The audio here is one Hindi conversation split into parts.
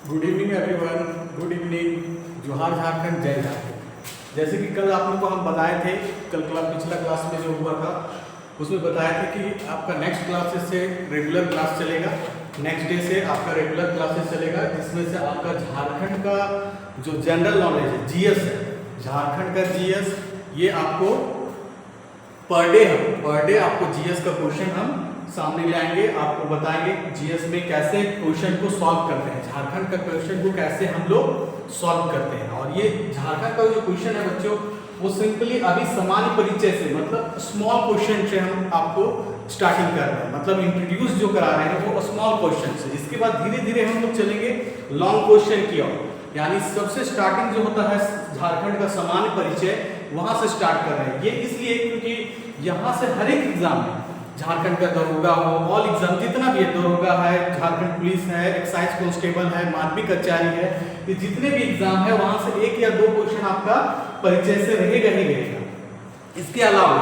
Good evening everyone, good evening, जोहार झारखंड, जय झारखंड। जैसे कि कल आप लोग को हम बताए थे, कल पिछला क्लास में जो हुआ था उसमें बताया था कि आपका नेक्स्ट क्लासेस से रेगुलर क्लास चलेगा। नेक्स्ट डे से आपका रेगुलर क्लासेस चलेगा, जिसमें से आपका झारखंड का जो जनरल नॉलेज है, जीएस है, झारखंड का जीएस, ये आपको पर डे आपको जीएस का क्वेश्चन हम सामने लाएंगे, आपको बताएंगे जीएस में कैसे क्वेश्चन को सॉल्व करते हैं, झारखंड का क्वेश्चन को कैसे हम लोग सॉल्व करते हैं। और ये झारखंड का जो क्वेश्चन है बच्चों, वो सिंपली अभी सामान्य परिचय से, मतलब स्मॉल क्वेश्चन से हम आपको स्टार्टिंग कर रहे हैं, मतलब इंट्रोड्यूस जो करा रहे हैं वो स्मॉल क्वेश्चन से। इसके बाद धीरे धीरे हम लोग चलेंगे लॉन्ग क्वेश्चन की ओर, यानी सबसे स्टार्टिंग जो होता है झारखंड का सामान्य परिचय, वहां से स्टार्ट कर रहे हैं। ये इसलिए क्योंकि यहाँ से हर एक एग्जाम में, झारखंड का दरोगा हो, ऑल एग्जाम जितना भी है, दरोगा है, झारखंड पुलिस है, एक्साइज कांस्टेबल है, माध्यमिक कचहरी है, ये जितने भी एग्जाम है वहां से एक या दो क्वेश्चन आपका परिचय से रहेगा ही रहेगा। इसके अलावा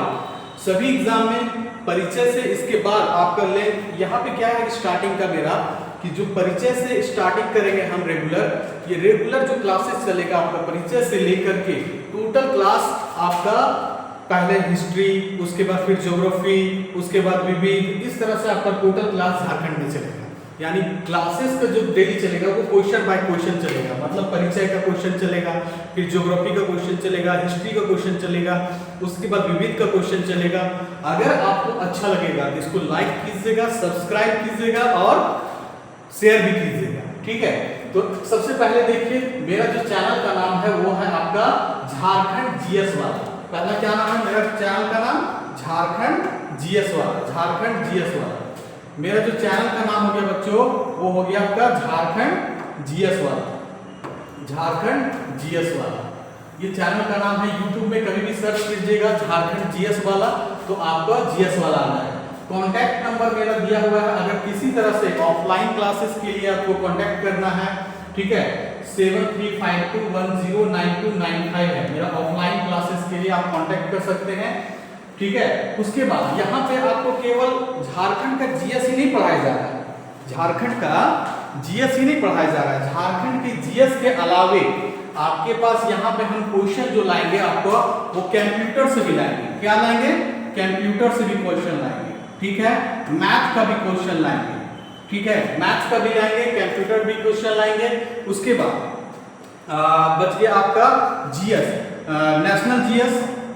सभी एग्जाम में परिचय से, इसके बाद आपका लेंथ, यहाँ पे क्या है स्टार्टिंग का मेरा, कि जो परिचय से स्टार्टिंग करेंगे हम रेगुलर, ये रेगुलर जो क्लासेस चलेगा आपका परिचय से लेकर के टोटल क्लास आपका, पहले हिस्ट्री, उसके बाद फिर ज्योग्राफी, उसके बाद विविध, इस तरह से आपका टोटल क्लास झारखंड में चलेगा। यानी क्लासेस का जो डेली चलेगा वो क्वेश्चन बाय क्वेश्चन चलेगा, मतलब परिचय का क्वेश्चन चलेगा, फिर ज्योग्राफी का क्वेश्चन चलेगा, हिस्ट्री का क्वेश्चन चलेगा, उसके बाद विविध का क्वेश्चन चलेगा। अगर आपको अच्छा लगेगा तो इसको लाइक कीजिएगा, सब्सक्राइब कीजिएगा और शेयर भी कीजिएगा, ठीक है। तो सबसे पहले देखिए, मेरा जो चैनल का नाम है वो है आपका झारखंड जीएस वाला। पहला क्या नाम है मेरा चैनल का नाम? झारखंड जीएस वाला, झारखंड जीएस वाला। मेरा जो चैनल का नाम हो गया बच्चों, वो हो गया आपका झारखंड जीएस वाला, झारखंड जीएस वाला। ये चैनल का नाम है। यूट्यूब में कभी भी सर्च कीजिएगा झारखंड जीएस वाला तो आपका जीएस वाला आ जाएगा। कॉन्टैक्ट नंबर मेरा दिया हुआ है, अगर किसी तरह से ऑफलाइन क्लासेस के लिए आपको कॉन्टैक्ट करना है, ठीक है, 7352109295 है मेरा ऑफलाइन क्लासेस के लिए, आप कांटेक्ट कर सकते हैं, ठीक है। उसके बाद यहाँ पे आपको केवल झारखंड का जीएस ही नहीं पढ़ाया जा रहा है, झारखंड का जीएस ही नहीं पढ़ाया जा रहा है, झारखंड के जीएस के अलावे आपके पास यहाँ पे हम क्वेश्चन जो लाएंगे आपको, वो कंप्यूटर से भी लाएंगे। क्या लाएंगे? कंप्यूटर से भी क्वेश्चन लाएंगे, ठीक है। मैथ का भी क्वेश्चन लाएंगे, ठीक है, मैथ्स का भी लाएंगे, कंप्यूटर भी क्वेश्चन लाएंगे। उसके बाद बच गया आपका GS, national GS,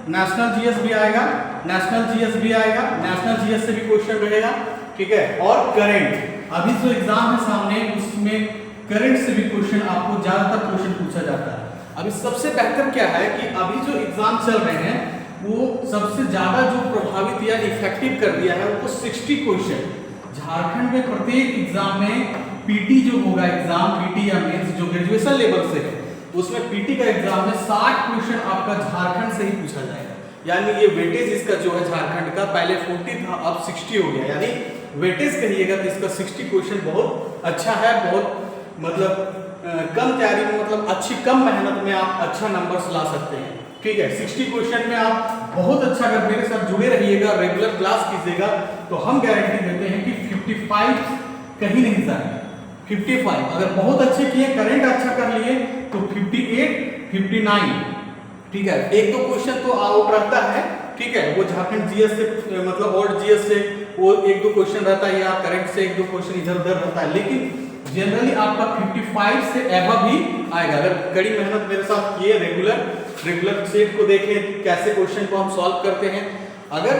national GS भी आएगा, नेशनल जीएस भी आएगा, नेशनल जीएस से भी क्वेश्चन रहेगा, ठीक है। और करंट, अभी जो एग्जाम है सामने, उसमें करंट से भी क्वेश्चन, आपको ज्यादातर क्वेश्चन पूछा जाता है। अभी सबसे बेहतर क्या है कि अभी जो एग्जाम चल रहे हैं, वो सबसे ज्यादा जो प्रभावित या इफेक्टिव कर दिया है वो 60 क्वेश्चन। झारखंड में प्रत्येक एग्जाम में पीटी जो होगा एग्जाम, पीटी या मेंस जो ग्रेजुएशन लेवल से है, उसमें पीटी का एग्जाम में 60 क्वेश्चन आपका झारखंड से ही पूछा जाएगा। यानी ये वेटेज इसका जो है झारखंड का, पहले 40 था, अब 60 हो गया, यानी वेटेज कहिएगा तो इसका 60 क्वेश्चन बहुत अच्छा है, बहुत मतलब कम तैयारी में, मतलब अच्छी कम मेहनत में आप अच्छा नंबर्स ला सकते हैं, ठीक है। 60 क्वेश्चन में आप बहुत अच्छा, अगर मेरे साथ जुड़े रहिएगा, रेगुलर क्लास कीजिएगा, तो हम गारंटी देते हैं कि 55 कहीं नहीं जाएगा। 55 अगर बहुत अच्छे किए, करंट अच्छा कर लिए तो 58, 59, ठीक है। एक दो क्वेश्चन तो आउट रहता है, ठीक है, वो झारखंड जीएस से, मतलब ओल्ड जीएस से वो एक दो क्वेश्चन रहता है, या करंट से एक दो क्वेश्चन इधर उधर रहता है, लेकिन जनरली आपका 55 से एबव ही आएगा। अगर कड़ी मेहनत मेरे साथ किए, रेगुलर सेट को देखें, कैसे क्वेश्चन को हम सॉल्व करते हैं। अगर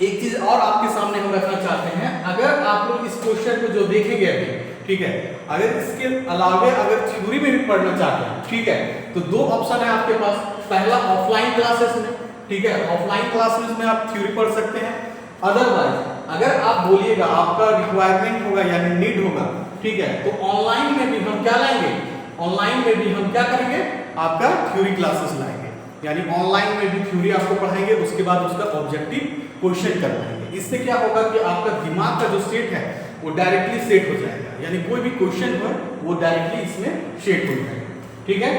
एक चीज और आपके सामने हम रखना चाहते हैं, अगर आप लोग इस क्वेश्चन को जो देखेंगे अभी, ठीक है, अगर इसके अलावे अगर थ्योरी में भी पढ़ना चाहते हैं, ठीक है, तो दो ऑप्शन है आपके पास। पहला ऑफलाइन क्लासेस में, ठीक है, ऑफलाइन क्लासेस में आप थ्योरी पढ़ सकते हैं। अदरवाइज अगर आप बोलिएगा आपका रिक्वायरमेंट होगा यानी नीड होगा, ठीक है, तो ऑनलाइन में भी हम क्या लाएंगे, ऑनलाइन में भी हम क्या करेंगे, आपका थ्योरी क्लासेस लाएंगे, यानी ऑनलाइन में भी थ्योरी आपको पढ़ाएंगे, उसके बाद उसका ऑब्जेक्टिव क्वेश्चन करवाएंगे। इससे क्या होगा कि आपका दिमाग का जो सेट है वो डायरेक्टली सेट हो जाएगा, यानी कोई भी क्वेश्चन हो वो डायरेक्टली इसमें सेट हो जाएगा, ठीक है।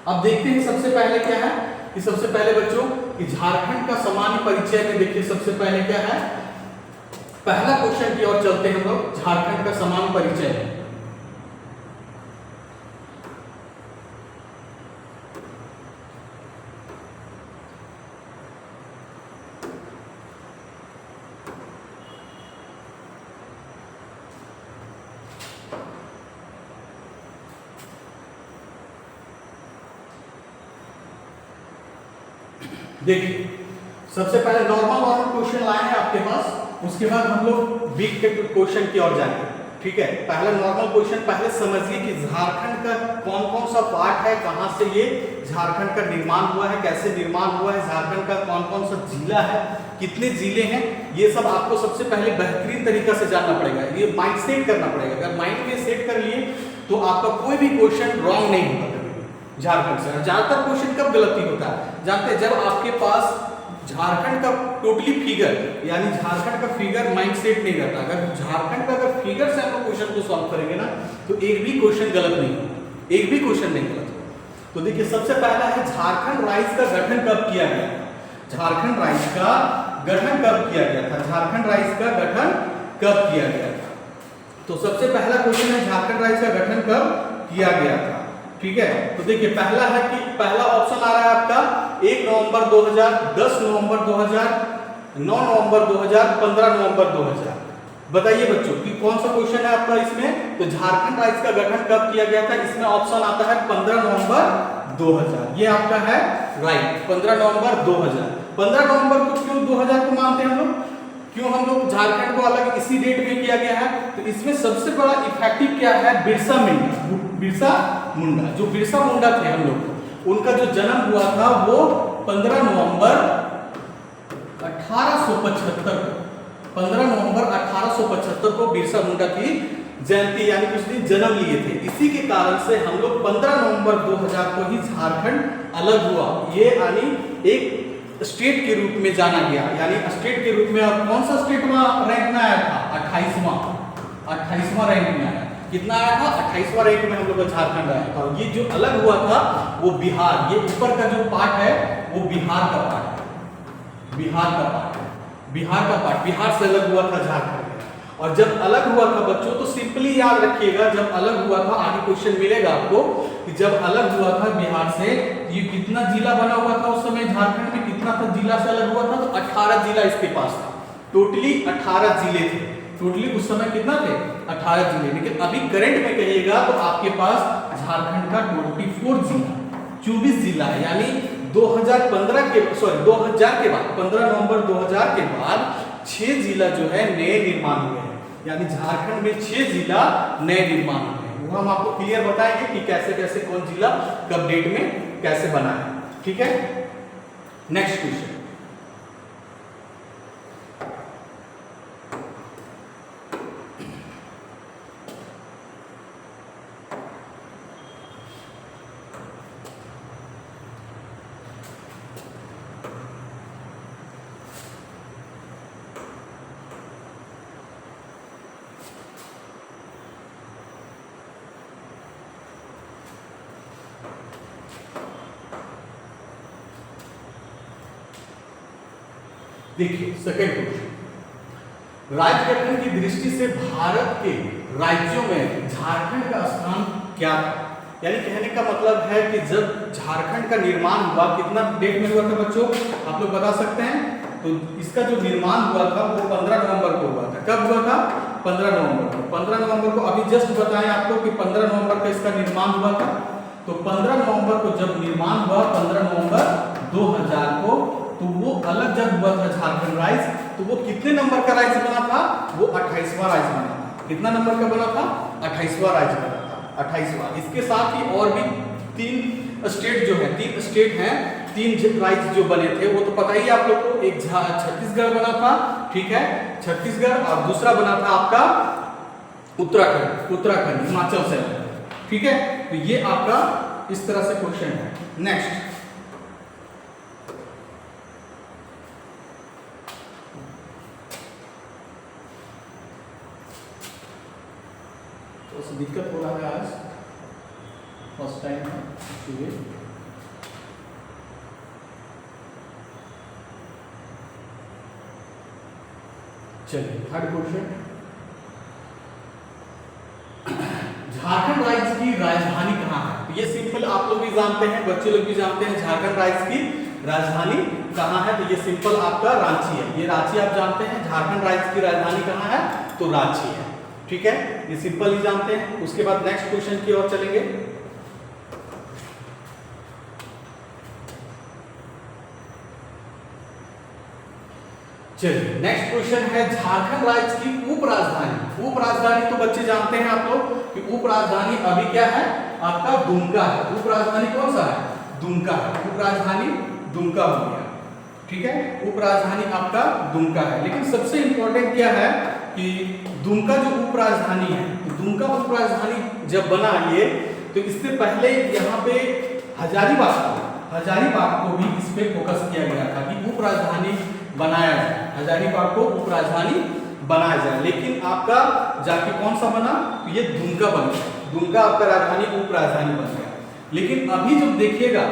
अब देखते हैं सबसे पहले क्या है, कि सबसे पहले बच्चों कि झारखंड का सामान्य परिचय में देखिए सबसे पहले क्या है, पहला क्वेश्चन की ओर चलते हैं हम लोग। झारखंड का सामान्य परिचय, देखिए सबसे पहले नॉर्मल क्वेश्चन लाए हैं आपके पास, उसके बाद हम लोग बिग क्वेश्चन की ओर जाएंगे। ठीक है, पहले नॉर्मल क्वेश्चन पहले समझिए कि झारखंड का कौन कौन सा पार्ट है, कहां से ये झारखंड का निर्माण हुआ है, कैसे निर्माण हुआ है, झारखंड का कौन कौन सा जिला है, कितने जिले हैं, ये सब आपको सबसे पहले बेहतरीन तरीका से जानना पड़ेगा। ये माइंड सेट करना पड़ेगा। अगर माइंड में सेट कर लिए तो आपका कोई भी क्वेश्चन रॉन्ग नहीं होगा झारखंड से। ज्यादातर क्वेश्चन कब गलती होता है जानते हैं, जब आपके पास झारखंड का टोटली फिगर यानी झारखंड का फिगर माइंड सेट नहीं रहता। अगर झारखंड का अगर फिगर से हम लोग क्वेश्चन को सॉल्व करेंगे ना तो एक भी क्वेश्चन गलत नहीं होगा, एक भी क्वेश्चन नहीं गलत होगा। तो देखिए सबसे पहला है झारखंड राज्य का गठन कब किया गया था। झारखंड राज्य का गठन कब किया गया था, झारखंड राज्य का गठन कब किया गया था। तो सबसे पहला क्वेश्चन है झारखंड राज्य का गठन कब किया गया था। ठीक है, तो देखिए पहला है कि पहला ऑप्शन आ रहा है आपका 1 नवंबर 2000, 10 नवंबर 2000, 9 नवंबर 2000, 15 नवंबर 2000। बताइए बच्चों कि कौन सा क्वेश्चन है आपका इसमें। तो झारखंड राज्य का गठन कब किया गया था, इसमें ऑप्शन आता है 15 नवंबर 2000। ये आपका है राइट, 15 नवंबर 2000। 15 नवंबर को क्यों 2000 को मानते हैं हम लोग, क्यों हम लोग झारखंड को अलग इसी डेट में किया गया है। तो इसमें सबसे बड़ा इफेक्टिव क्या है, बिरसा मुंडा। बिरसा मुंडा, जो बिरसा मुंडा थे हम लोग, उनका जो जन्म हुआ था वो 15 नवंबर 1875 को, 15 नवंबर 1875 को बिरसा मुंडा की जयंती यानी कुछ दिन जन्म लिए थे। इसी के कारण से हम लोग 15 नवंबर 2000 को ही झारखंड अलग हुआ। ये यानी एक स्टेट के रूप में जाना गया, यानी स्टेट के रूप में। अब कौन सा स्टेट में रैंक में आया था, 28वां रैंक में आया। कितना आया था, 28वां रैंक में हम लोग का झारखंड आया था। और ये जो अलग हुआ था वो बिहार, ये ऊपर का जो पार्ट है वो बिहार का पार्ट है, बिहार का पार्ट है, बिहार का पार्ट, बिहार से अलग हुआ था झारखंड। और जब अलग हुआ था बच्चों तो सिंपली याद रखिएगा, जब अलग हुआ था, आगे क्वेश्चन मिलेगा आपको कि जब अलग हुआ था बिहार से, ये कितना जिला बना हुआ था उस समय झारखंड में, कितना था जिला से अलग हुआ था, तो 18 जिला इसके पास था। टोटली 18 जिले थे, टोटली उस समय कितना थे, 18 जिले। लेकिन अभी करंट में कहिएगा तो आपके पास झारखंड का 24 जिला, 24 जिला है। यानी 2015 के 2000 के बाद, 15 नवंबर 2000 के बाद 6 जिला जो है नए निर्माण हुए हैं। यानी झारखंड में 6 जिला नए निर्माण हुए हैं। वो हम आपको क्लियर बताएंगे कि कैसे कैसे कौन जिला कब डेट में कैसे बना है। ठीक है, नेक्स्ट क्वेश्चन। देखिए सेकंड क्वेश्चन, राज्य गठन की दृष्टि से भारत के राज्यों में झारखंड का स्थान क्या था। यानी कहने का मतलब है कि जब झारखंड का निर्माण हुआ, कितना डेट में हुआ था बच्चों, आप लोग बता सकते हैं। तो इसका जो निर्माण हुआ था वो 15 नवंबर को हुआ था। कब हुआ था, 15 नवंबर को। 15 नवंबर को अभी जस्ट बताएं आपको कि 15 नवंबर का इसका निर्माण हुआ था। तो 15 नवंबर को जब निर्माण हुआ, 15 नवंबर 2000 को, तो वो अलग जब हुआ था झारखंड राज्य, तो वो कितने नंबर का राज्य बना था, वो 28वां राज्य बना था। कितना नंबर का बना था, 28वां राज्य बना था, 28वां। इसके साथ ही और भी 3 स्टेट जो है, 3 स्टेट हैं, 3 राज्य जो बने थे वो तो पता ही आप लोग को। एक छत्तीसगढ़ बना था, ठीक है, छत्तीसगढ़, और दूसरा बना था आपका उत्तराखंड, हिमाचल से। ठीक है, तो ये आपका इस तरह से क्वेश्चन है। नेक्स्ट, तो दिक्कत हो रहा है आज, फर्स्ट टाइम है इसलिए। चलिए थर्ड क्वेश्चन, झारखंड राज्य की राजधानी कहाँ है। तो ये सिंपल आप लोग भी जानते हैं, बच्चे लोग भी जानते हैं झारखंड राज्य की राजधानी कहाँ है। तो ये सिंपल आपका रांची है, ये रांची आप जानते हैं। झारखंड राज्य की राजधानी कहाँ है, तो रांची है। ठीक है, ये सिंपल ही जानते हैं। उसके बाद नेक्स्ट क्वेश्चन की ओर चलेंगे। चलिए नेक्स्ट क्वेश्चन है झारखंड राज्य की उप राजधानी। उप राजधानी तो बच्चे जानते हैं आप लोग कि उप राजधानी अभी क्या है, आपका दुमका है। उप राजधानी कौन सा है, दुमका है। उप राजधानी दुमका हो गया, ठीक है, उप राजधानी आपका दुमका है। लेकिन सबसे इंपॉर्टेंट क्या है कि दुमका जो उप राजधानी है, तो दुमका उप राजधानी जब बना ये, तो इससे पहले यहाँ पे हजारीबाग को भी इस पे फोकस किया गया था कि उप राजधानी बनाया जाए, हजारीबाग को उप राजधानी बनाया जाए। लेकिन आपका जाके कौन सा बना, ये दुमका बन गया। दुमका आपका राजधानी उप राजधानी बन गया। लेकिन अभी जब देखिएगा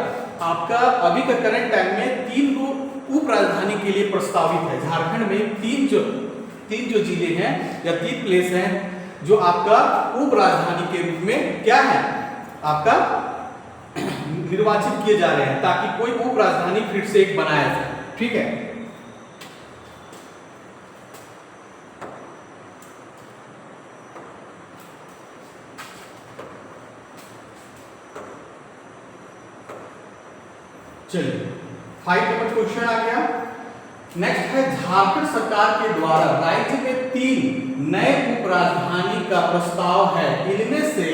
आपका अभी का करंट टाइम में 3 उप राजधानी के लिए प्रस्तावित है। झारखंड में तीन जो जिले हैं या 3 प्लेस हैं जो आपका उप राजधानी के रूप में क्या है, आपका निर्वाचित किए जा रहे हैं, ताकि कोई उप राजधानी फिर से एक बनाया जाए, ठीक है। चलिए 5 नंबर क्वेश्चन आ गया। नेक्स्ट है झारखंड सरकार के द्वारा राज्य में 3 नए उप राजधानी का प्रस्ताव है, इनमें से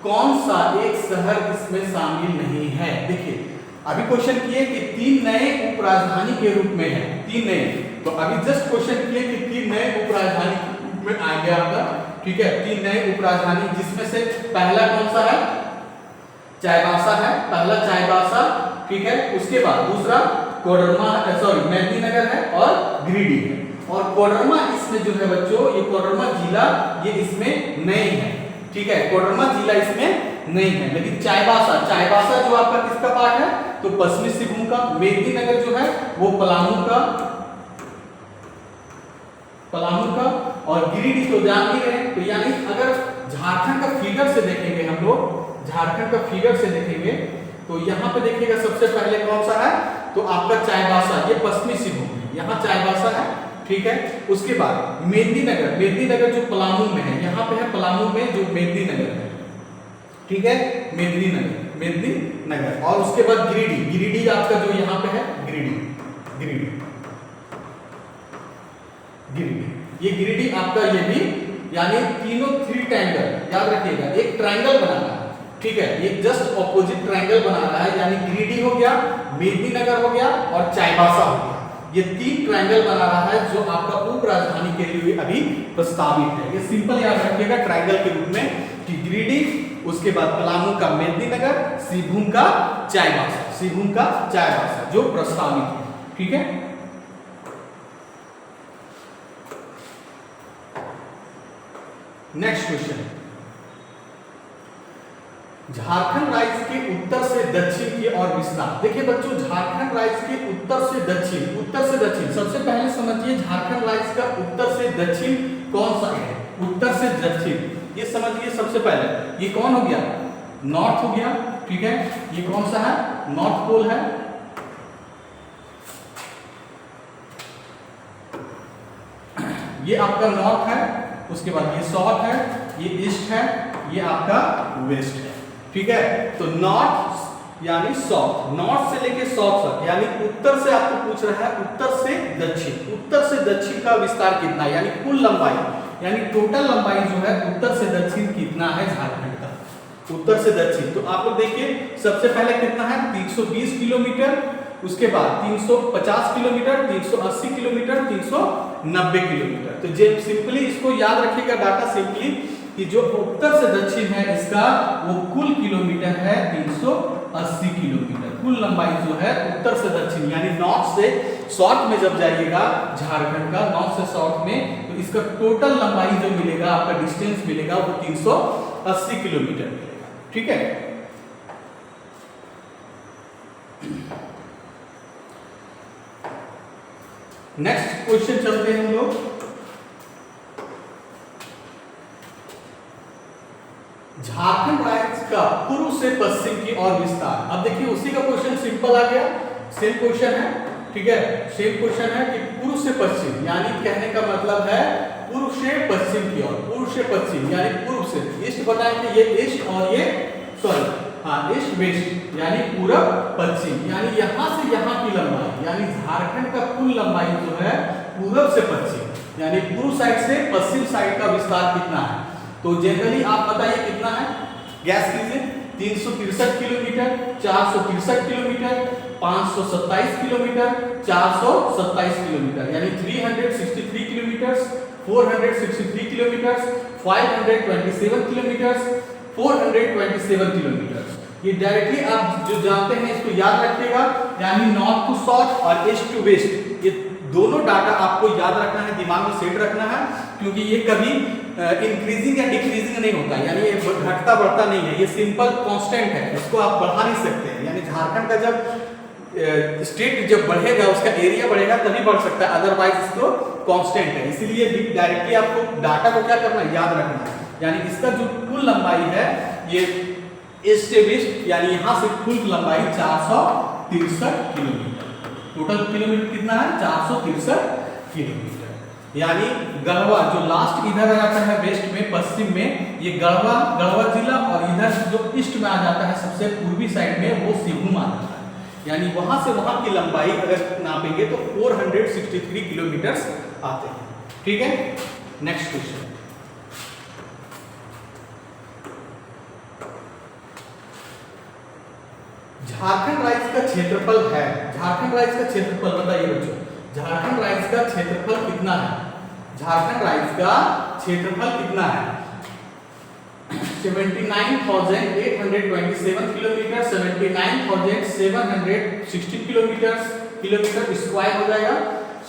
कौन सा एक शहर इसमें शामिल नहीं है। देखिए अभी क्वेश्चन किए कि 3 नए उप राजधानी के रूप में है, 3 नए, तो अभी जस्ट क्वेश्चन किए कि 3 नए उप राजधानी के रूप में आ गया आपका, ठीक है। 3 नए उप राजधानी, जिसमें से पहला कौन सा है, चाईबासा है, पहला चाईबासा, ठीक है। उसके बाद दूसरा कोडरमा, मेदिनीनगर है और गिरिडीह है। और कोडरमा इसमें जो है बच्चों, ये कोडरमा जिला ये इसमें नहीं है, ठीक है, कोडरमा जिला इसमें नहीं है। लेकिन चाईबासा जो आपका किसका पार्ट है, तो पश्चिमी सिंहभूम का। मेदिनीनगर जो है वो पलामू का, और गिरिडीह तो जान ही रहे। तो यानी अगर झारखंड का फिगर से देखेंगे हम लोग, झारखंड का फिगर से देखेंगे तो यहाँ पे देखिएगा सबसे पहले कौन सा है, तो आपका चाईबासा, ये पश्चिमी सिंहभूम है, यहाँ चाईबासा है, ठीक है। उसके बाद मेदिनीनगर जो पलामू में है, यहाँ पे है पलामू में जो मेदिनीनगर है, ठीक है, मेदिनीनगर। और उसके बाद गिरिडीह आपका जो यहाँ पे है, गिरिडीह, ये गिरिडीह आपका, ये भी यानी तीनों 3 ट्रायंगल, याद रखिएगा, एक ट्रायंगल बना रहा है, ठीक है, ये जस्ट ऑपोजिट ट्रायंगल बना रहा है, यानी गिरिडीह हो गया, मेदिनीनगर हो गया और चाईबासा हो गया। ये 3 ट्रायंगल बना रहा है जो आपका उप राजधानी के लिए अभी प्रस्तावित है। ये सिंपल याद रखिएगा ट्रायंगल के रूप में कि गिरिडीह, उसके बाद पलामू का मेदिनीनगर, सिंहभूम का चाईबासा जो प्रस्तावित है, ठीक है। नेक्स्ट क्वेश्चन, झारखंड राज्य के उत्तर से दक्षिण की ओर विस्तार। देखिए बच्चों, झारखंड राज्य के उत्तर से दक्षिण, सबसे पहले समझिए झारखंड राज्य का उत्तर से दक्षिण कौन सा है। उत्तर से दक्षिण ये समझिए सबसे पहले, ये कौन हो गया, नॉर्थ हो गया, ठीक है। ये कौन सा है, नॉर्थ पोल है, ये आपका नॉर्थ है। उसके बाद ये साउथ है, ये ईस्ट है, ये आपका वेस्ट है, ठीक है। तो नॉर्थ यानी साउथ, नॉर्थ से लेके साउथ तक, यानी उत्तर से आपको पूछ रहा है उत्तर से दक्षिण का विस्तार कितना, यानी कुल लंबाई, यानी टोटल लंबाई जो है उत्तर से दक्षिण कितना है झारखंड का, उत्तर से दक्षिण। तो आप लोग देखिए सबसे पहले कितना है, 320 किलोमीटर, उसके बाद 350 किलोमीटर, 380 किलोमीटर, 390 किलोमीटर। तो जे सिंपली इसको याद रखिएगा डाटा सिंपली कि जो उत्तर से दक्षिण है इसका वो कुल किलोमीटर है 380 किलोमीटर। कुल लंबाई जो है उत्तर से दक्षिण यानी नॉर्थ से साउथ में जब जाइएगा झारखंड का, नॉर्थ से साउथ में, तो इसका टोटल लंबाई जो मिलेगा, आपका डिस्टेंस मिलेगा वो 380 किलोमीटर मिलेगा, ठीक है। नेक्स्ट क्वेश्चन चलते हैं हम लोग। झारखंड राज्य का पूर्व से पश्चिम की ओर विस्तार। अब देखिए उसी का क्वेश्चन सिंपल आ गया, सेम क्वेश्चन है, ठीक है, सेम क्वेश्चन है कि पूर्व से पश्चिम, यानी कहने का मतलब है पूर्व से पश्चिम की ओर, पूर्व से पश्चिम यानी पूर्व से ईस्ट बताएंगे, ये ईस्ट और ये ईस्ट वेस्ट यानी पूरब पश्चिम, यानी यहाँ से यहाँ की लंबाई, यानी झारखंड का कुल लंबाई जो है पूर्व से पश्चिम, यानी पूर्व साइड से पश्चिम साइड का विस्तार कितना है। तो जनरली आप बताइए कितना है, गैस कीजिए। 363 किलोमीटर, 463 किलोमीटर, 527 किलोमीटर, 427 किलोमीटर, यानी 363 किलोमीटर, 463 किलोमीटर, 527 किलोमीटर, 427 किलोमीटर। ये डायरेक्टली आप जो जानते हैं इसको याद रखिएगा, यानी नॉर्थ टू साउथ और ईस्ट टू वेस्ट, ये दोनों डाटा आपको याद रखना है, दिमाग में सेट रखना है, क्योंकि ये कभी इंक्रीजिंग या डिक्रीजिंग नहीं होता, यानी ये घटता बढ़ता नहीं है, ये सिंपल कांस्टेंट है, इसको आप बढ़ा नहीं सकते हैं। यानी झारखंड का जब स्टेट जब बढ़ेगा, उसका एरिया बढ़ेगा तभी बढ़ सकता है, अदरवाइज इसको कांस्टेंट है। इसीलिए डायरेक्टली आपको डाटा को क्या करना है, याद रखना है। यानी इसका जो कुल लंबाई है ये ईस्ट से वेस्ट, यानी यहाँ से कुल लंबाई 463 किलोमीटर। टोटल किलोमीटर कितना है, 463 किलोमीटर। यानी गढ़वा जो लास्ट इधर आ जाता है वेस्ट में, पश्चिम में, ये गढ़वा जिला, और इधर जो ईस्ट में आ जाता है सबसे पूर्वी साइड में, वो सिवूम आ जाता है। यानी वहां से वहां की लंबाई अगर नापेंगे तो 463 किलोमीटर आते हैं। ठीक है, नेक्स्ट क्वेश्चन। झारखंड राज्य का क्षेत्रफल है, झारखंड राज्य का क्षेत्रफल बताइए बच्चों, झारखंड राज्य का क्षेत्रफल कितना है, झारखंड राज्य का क्षेत्रफल कितना है। 79,827 किलोमीटर, 79,760 किलोमीटर स्क्वायर हो जाएगा,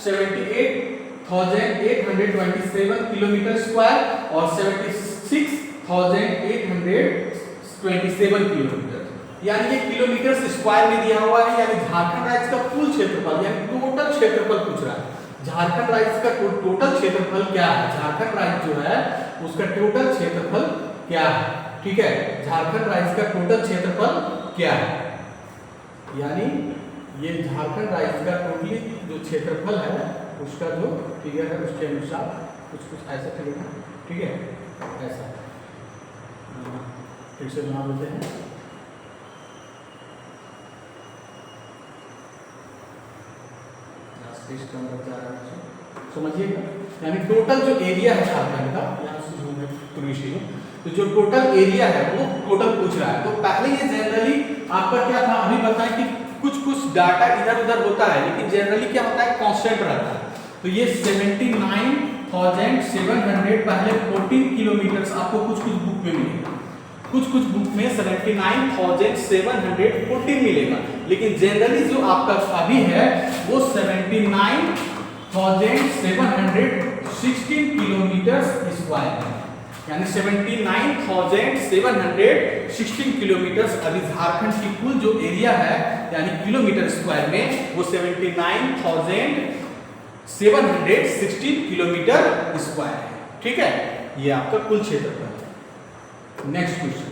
78,827 किलोमीटर स्क्वायर और 76,827 किलोमीटर, यानी ये किलोमीटर स्क्वायर में दिया हुआ है। यानी झारखंड राज्य का कुल क्षेत्रफल, यानी टोटल क्षेत्रफल पूछ रहा है। झारखंड राज्य का टोटल क्षेत्रफल क्या है, झारखंड राज्य जो है उसका टोटल क्षेत्रफल क्या है। ठीक है, झारखंड राज्य का टोटल क्षेत्रफल क्या है, यानी ये झारखंड राज्य का टोटली जो क्षेत्रफल है उसका जो फिगर है उसके अनुसार कुछ ऐसा चलेगा। ठीक है, ऐसा फिर से बना देते हैं। समझिएगा, यानी टोटल जो एरिया है झारखंड का, यहाँ से तो जो टोटल एरिया है वो टोटल पूछ रहा है। तो पहले ये जनरली आपका क्या था, अभी बताएं कि कुछ डाटा इधर उधर होता है, लेकिन जनरली क्या होता है, कांस्टेंट रहता है। तो ये 79,700 पहले 14 किलोमीटर आपको कुछ बुक में मिलेगा, कुछ बुक में 79,714 मिलेगा, लेकिन जनरली जो आपका अभी है वो 79,716 किलोमीटर स्क्वायर है, यानी 79,716 किलोमीटर अभी झारखंड की कुल जो एरिया है, यानी किलोमीटर स्क्वायर में वो 79,716 किलोमीटर स्क्वायर है। ठीक है, ये आपका कुल क्षेत्रफल है। नेक्स्ट क्वेश्चन,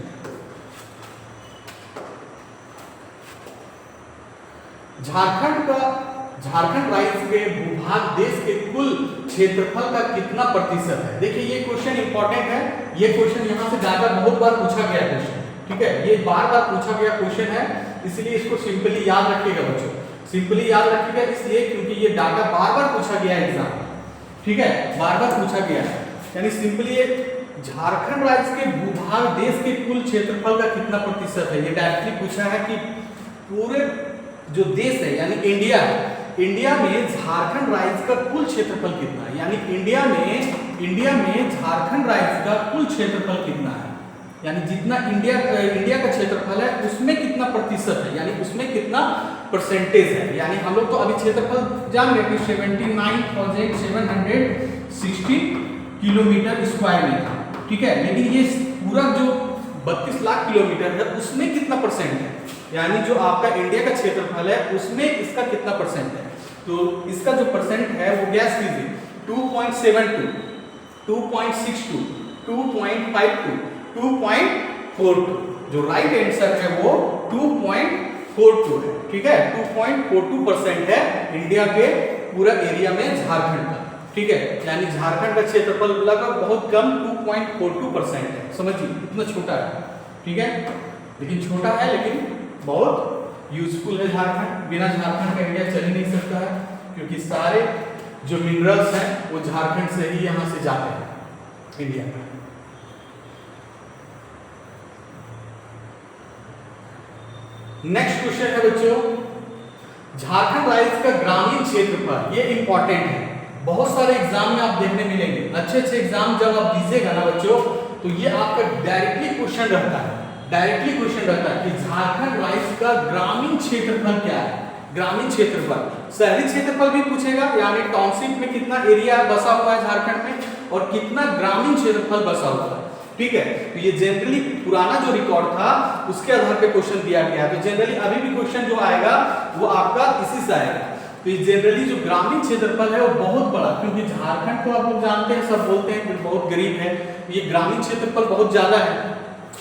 झारखंड राज्य के भूभाग देश के कुल क्षेत्रफल का कितना प्रतिशत है। देखिए ये क्वेश्चन इंपॉर्टेंट है, ये क्वेश्चन यहाँ से डाटा बहुत बार पूछा गया क्वेश्चन। ठीक है, ये बार पूछा गया क्वेश्चन है, इसलिए इसको सिंपली याद रखिएगा बच्चों, सिंपली याद रखिएगा इसलिए क्योंकि ये डाटा बार पूछा गया है एग्जाम। ठीक है, बार पूछा गया है, यानी सिंपली झारखंड राज्य के भूभाग देश के कुल क्षेत्रफल का कितना प्रतिशत है, ये डायरेक्टली पूछा है कि पूरे जो देश है यानी इंडिया में झारखंड राज्य का कुल क्षेत्रफल कितना है, यानी इंडिया में झारखंड राज्य का कुल क्षेत्रफल कितना है, यानी जितना इंडिया का क्षेत्रफल है उसमें कितना प्रतिशत है, यानी उसमें कितना परसेंटेज है। यानी हम लोग तो अभी क्षेत्रफल जान रहे कि 79,716 किलोमीटर स्क्वायर में था। ठीक है, लेकिन ये पूरा जो 32 लाख किलोमीटर है उसमें कितना परसेंट है, यानी जो आपका इंडिया का क्षेत्रफल है उसमें इसका कितना परसेंट है। तो इसका जो परसेंट है वो गैस कीजिए, 2.72, 2.62, 2.52, 2.42, जो राइट आंसर है वो 2.42 है। ठीक है, 2.42% है इंडिया के पूरा एरिया में झारखंड का। ठीक है, यानी झारखंड का क्षेत्रफल लगभग बहुत कम 2.42% है। समझिए इतना छोटा है। ठीक है, लेकिन छोटा है लेकिन बहुत यूजफुल है झारखंड। बिना झारखंड का इंडिया चल ही नहीं सकता है, क्योंकि सारे जो मिनरल्स हैं वो झारखंड से ही यहाँ से जाते हैं इंडिया में। नेक्स्ट क्वेश्चन है बच्चों, झारखंड राज्य का ग्रामीण क्षेत्रफल, ये इंपॉर्टेंट है, बहुत सारे एग्जाम में आप देखने मिलेंगे। अच्छे अच्छे एग्जाम जब आप दीजिएगा ना बच्चों, तो ये आपका डायरेक्टली क्वेश्चन रहता है, डायरेक्टली क्वेश्चन रहता है कि झारखंड राज्य का ग्रामीण क्षेत्रफल क्या है। ग्रामीण क्षेत्रफल, शहरी क्षेत्रफल भी पूछेगा, यानी टाउनशिप में कितना एरिया बसा हुआ है झारखंड में और कितना ग्रामीण क्षेत्रफल बसा हुआ है, ठीक है। तो ये जनरली पुराना जो रिकॉर्ड था उसके आधार पे क्वेश्चन दिया गया है। तो जनरली अभी भी क्वेश्चन जो आएगा वो आपका इसी से आएगा। तो ये जनरली जो ग्रामीण क्षेत्रफल है वो बहुत बड़ा, क्योंकि झारखंड को आप लोग जानते हैं, सब बोलते हैं कि बहुत गरीब है, ये ग्रामीण क्षेत्रफल बहुत ज्यादा है,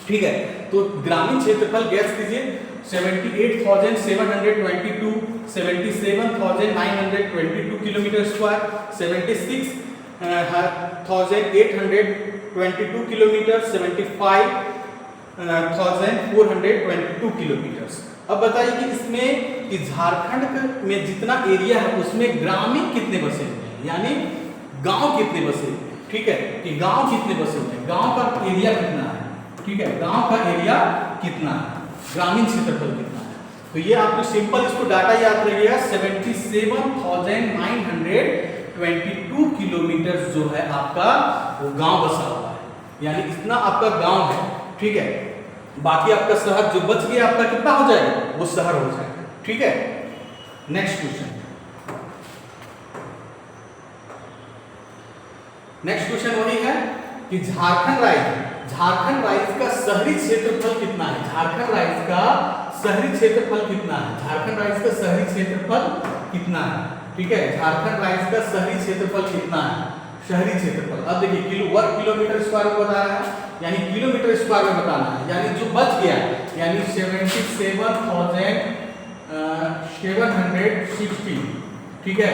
ठीक है। तो ग्रामीण क्षेत्रफल गैस कीजिए 78,722, 77,922 किलोमीटर स्क्वायर, 76,822 किलोमीटर, 75,422 किलोमीटर। अब बताइए कि इसमें कि झारखंड में जितना एरिया है उसमें ग्रामीण कितने बसे हुए हैं, यानी गांव कितने बसे हुए हैं, ठीक है, कि गांव कितने बसे हुए हैं, गांव का एरिया कितना है, ठीक है, गांव का एरिया कितना है, ग्रामीण क्षेत्रफल कितना है। तो ये आपको सिंपल इसको डाटा याद रखिएगा, 77,922 किलोमीटर जो है आपका वो गांव बसा हुआ है, यानी इतना आपका गांव है, ठीक है। बाकी आपका शहर जो बच गया आपका कितना हो जाएगा, वो शहर हो जाएगा, ठीक है। नेक्स्ट क्वेश्चन, नेक्स्ट क्वेश्चन वही है कि झारखंड राज्य का शहरी क्षेत्रफल कितना है, झारखंड राज्य का शहरी क्षेत्रफल कितना है, झारखंड राज्य का शहरी क्षेत्रफल कितना है, ठीक है, झारखंड राज्य का शहरी क्षेत्रफल कितना है, शहरी क्षेत्रफल। अब देखिए वर्ग किलोमीटर स्क्वायर में बता रहा है, यानी किलोमीटर स्क्वायर में बताना है, यानी जो बच गया यानी 77,760, ठीक है,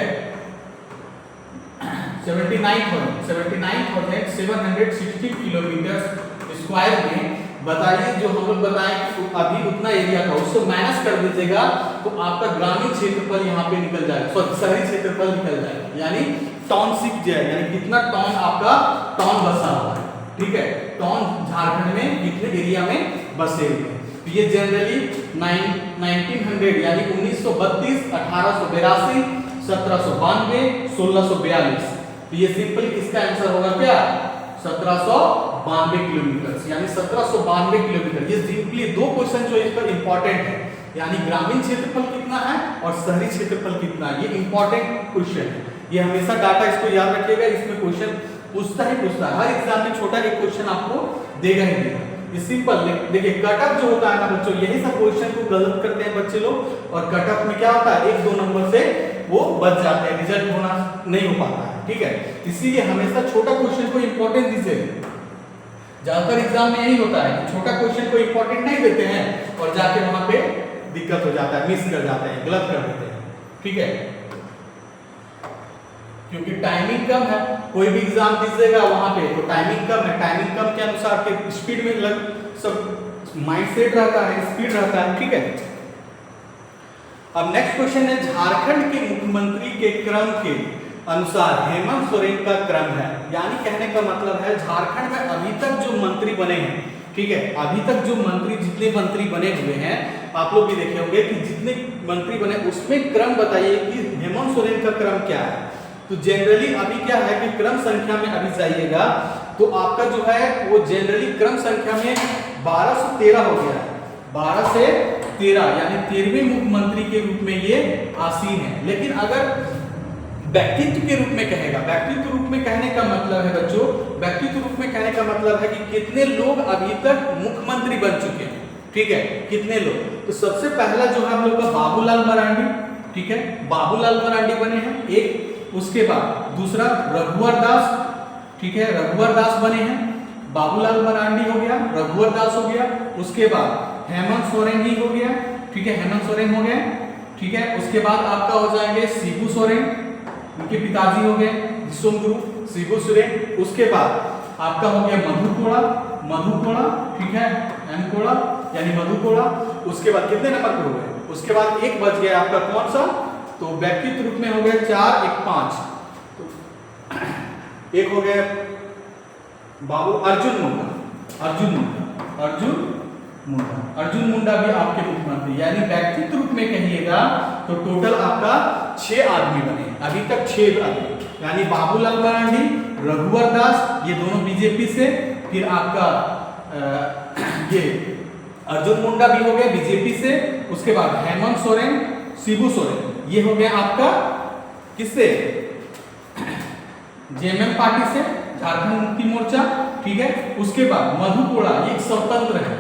79,760 किलोमीटर स्क्वायर में बताइए, जो हम लोग बताएं कि अभी उतना एरिया था उसको माइनस कर दीजिएगा तो आपका ग्रामीण क्षेत्रफल यहाँ पे निकल जाएगा, सॉरी शहरी क्षेत्रफल निकल जाएगा, यानी टाउनशिप जो है, यानी कितना टाउन आपका टाउन बसा हुआ है, ठीक है, टाउन झारखंड में कितने एरिया में बसे हुए हैं। तो ये जनरली 1900 यानी 1932, 1882, 1792, 1642, तो ये सिंपली किसका आंसर होगा क्या, 1792 किलोमीटर, यानी 1792 किलोमीटर। ये सिंपली दो क्वेश्चन जो इस पर इंपॉर्टेंट है, यानी ग्रामीण क्षेत्रफल कितना है और शहरी क्षेत्रफल कितना है, ये इंपॉर्टेंट क्वेश्चन है। ये हमेशा डाटा इसको याद रखिएगा, इसमें क्वेश्चन पूछता है, हर एग्जाम में छोटा एक क्वेश्चन आपको देगा ही देगा। ये सिंपल देखिए, कटअप जो होता है ना बच्चों, यही सब क्वेश्चन को गलत करते हैं बच्चे लोग, और कटअप में क्या होता है 1-2 नंबर से वो बच जाते हैं, रिजल्ट होना नहीं हो पाता है, ठीक है। इसीलिए हमेशा छोटा क्वेश्चन को इंपॉर्टेंस दीजिए। ज्यादातर एग्जाम में यही होता है कि छोटा क्वेश्चन को इंपॉर्टेंट नहीं देते हैं और जाके वहां पे दिक्कत हो जाता है, मिस कर जाते हैं, गलत कर देते हैं, ठीक है, क्योंकि टाइमिंग कम है। कोई भी एग्जाम दीजिएगा वहां पे तो टाइमिंग कम है, टाइमिंग कम के अनुसार के स्पीड में सब माइंड सेट रहता है, स्पीड रहता है, ठीक है। अब नेक्स्ट क्वेश्चन है, झारखंड के मुख्यमंत्री के क्रम के अनुसार हेमंत सोरेन का क्रम है, यानी कहने का मतलब है झारखंड में अभी तक जो मंत्री बने हैं, ठीक है, अभी तक जो मंत्री जितने मंत्री बने हुए हैं आप लोग भी देखे होंगे कि जितने मंत्री बने उसमें क्रम बताइए कि हेमंत सोरेन का क्रम क्या है। तो जनरली अभी क्या है कि क्रम संख्या में अभी जाइएगा तो आपका जो है वो जनरली क्रम संख्या में 12 से 13 हो गया है, 12 से 13 यानी 13वें मुख्यमंत्री के रूप में ये आसीन है। लेकिन अगर व्यक्तित्व के रूप में कहेगा, व्यक्तित्व रूप में कहने का मतलब है बच्चों, व्यक्तित्व रूप में कहने का मतलब है कि कितने लोग अभी तक मुख्यमंत्री बन चुके हैं, ठीक है, कितने लोग। तो सबसे पहला जो है हम लोग का बाबूलाल मरांडी, ठीक है, बाबूलाल मरांडी बने हैं एक, उसके बाद दूसरा रघुवर दास, ठीक है, रघुवर दास बने हैं, बाबूलाल मरांडी हो गया, रघुवर दास हो गया, उसके बाद हेमंत सोरेन ही हो गया, ठीक है, हेमंत सोरेन हो गए, ठीक है, उसके बाद आपका हो जाएंगे शिबू सोरेन, उनके पिताजी हो गए विश्वगुरु शिबू सोरेन, उसके बाद आपका हो गया मधु कोड़ा, ठीक है, एम कोड़ा यानी मधु कोड़ा, उसके बाद कितने नंबर पे हो गए, उसके बाद एक बच गया आपका कौन सा, तो व्यक्तित्व रूप में हो गए 4, 1, 5, एक हो गया बाबू अर्जुन मुंडा, अर्जुन मुंडा, अर्जुन मुंडा भी आपके मुख्यमंत्री, यानी व्यक्तित्व रूप में कहिएगा तो टोटल आपका 6 आदमी बने, अभी तक 6 आदमी, यानी बाबूलाल मरांडी, रघुवर दास, ये दोनों बीजेपी से, फिर आपका ये अर्जुन मुंडा भी हो गया बीजेपी से, उसके बाद हेमंत सोरेन, शिबू सोरेन, ये हो गया आपका किससे, जेएमएम पार्टी से, झारखंड मुक्ति मोर्चा, ठीक है। उसके बाद मधु कोड़ा, ये स्वतंत्र है,